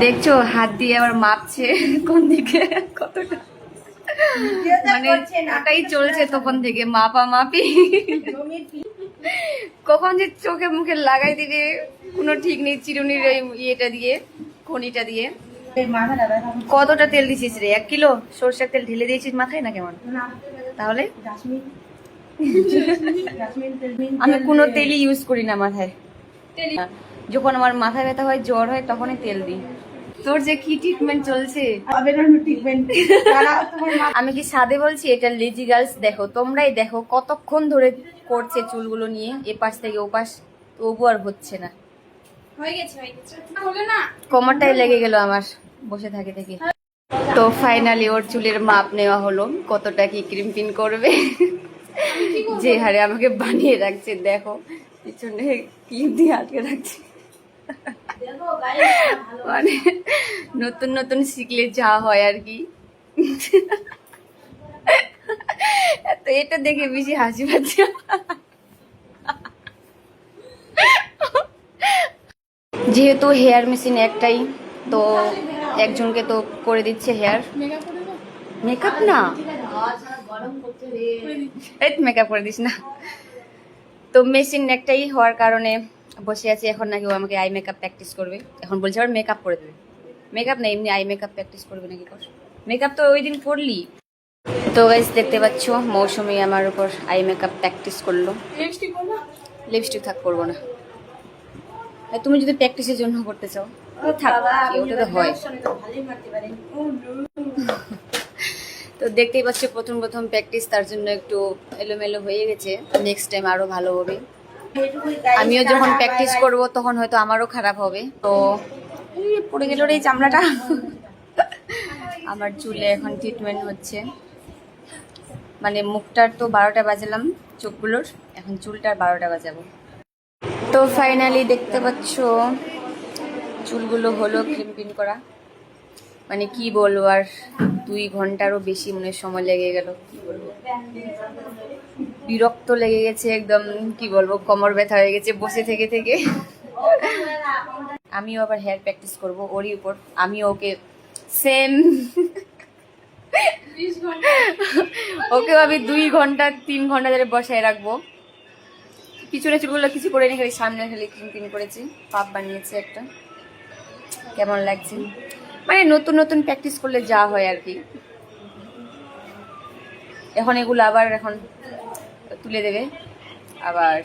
দেখছো হাত দিয়ে আবার মাপছে কোন দিকে কতটা, মানে ওটাই চলছে তখন থেকে মাপা মাপি। কখন যে চোখে মুখে লাগাই দিবে কোনো ঠিক নেই। চিরুনির ইয়েটা দিয়ে, খনিটা দিয়ে। কতটা তেল দিছিস রে? 1 কিলো সরষের তেল ঢেলে দিয়েছিস মাথায় না কেমন? তাহলে আমি কোনো তেলই ইউজ করি না মাথায়। যখন আমার মাথা ব্যথা হয়, জ্বর হয়, তখনই তেল দিই। তোর যে কি ট্রিটমেন্ট চলছে? আমি কি সাদে বলছি? এটা লেজি গার্লস, দেখো তোমরাই দেখো কতক্ষণ ধরে করছে চুলগুলো নিয়ে এপাশ থেকে ওপাশ, তবু আর হচ্ছে না। কোমরটাই লেগে গেল আমার বসে থাকে থেকে। তো ফাইনালি ওর চুলের মাপ নেওয়া হলো, কতটা কি ক্রিম পিন করবে। যে হারে আমাকে বানিয়ে রাখছে দেখো, পিছনে ক্লিপ দিয়ে আটকে রাখছে। মানে নতুন নতুন শিখলে যা হয় আর কি। তো এটা দেখে বেশি হাসি পাচ্ছে। যেহেতু হেয়ার মেশিন একটাই, তো একজনকে তো করে দিচ্ছে হেয়ার। মেকআপ না, এই মেকআপ করে দিস না। তো মেশিন একটাই হওয়ার কারণে বসে আছি। এখন নাকি ও আমাকে আই মেকআপ প্র্যাকটিস করবে। এখন বলছে আবার মেকআপ করে দেবে। মেকআপ না, এমনি আই মেকআপ প্র্যাকটিস করবে নাকি? কর মেকআপ তো ওই দিন করলি। তো গাইস দেখতে পাচ্ছ মৌসুমি আমার উপর আই মেকআপ প্র্যাকটিস করলো। লিপস্টিক থাক, করবো না। তুমি যদি প্র্যাকটিসের জন্য করতে চাও থাক, ওটা তো হয়। তো দেখতেই পাচ্ছ প্রথম প্রথম প্র্যাকটিস, তার জন্য একটু এলোমেলো হয়ে গেছে। নেক্সট টাইম আরো ভালো হবে। আমিও যখন প্র্যাকটিস করব তখন হয়তো আমারও খারাপ হবে। তো পড়ে গেল রে চামড়াটা। আমার চুলে এখন ট্রিটমেন্ট হচ্ছে, মানে মুখটার তো 12টা বাজালাম, চোখগুলোর এখন চুলটার 12টা বাজাবো। তো ফাইনালি দেখতে পাচ্ছ চুলগুলো হলো ক্রিম পিন করা। মানে কি বলবো আর, 2 ঘন্টারও বেশি মনে সময় লেগে গেল। কি বলবো, বিরক্ত লেগে গেছে একদম। কি বলবো, কোমর ব্যথা হয়ে গেছে বসে থেকে থেকে। আমিও আবার হেয়ার প্র্যাকটিস করব ওরই উপর। আমিও ওকে সেম, ওকেও আমি 2 ঘন্টা 3 ঘন্টা ধরে বসায় রাখবো। পিছনে চুলগুলো কিছু করে নি, খালি সামনে খালি ক্রিম পিন করেছি। পাপ বানিয়েছে একটা, কেমন লাগছে? মানে নতুন নতুন প্র্যাকটিস করলে যা হয় আর কি। এখন এগুলো আবার এখন তুলে দেবে আবার।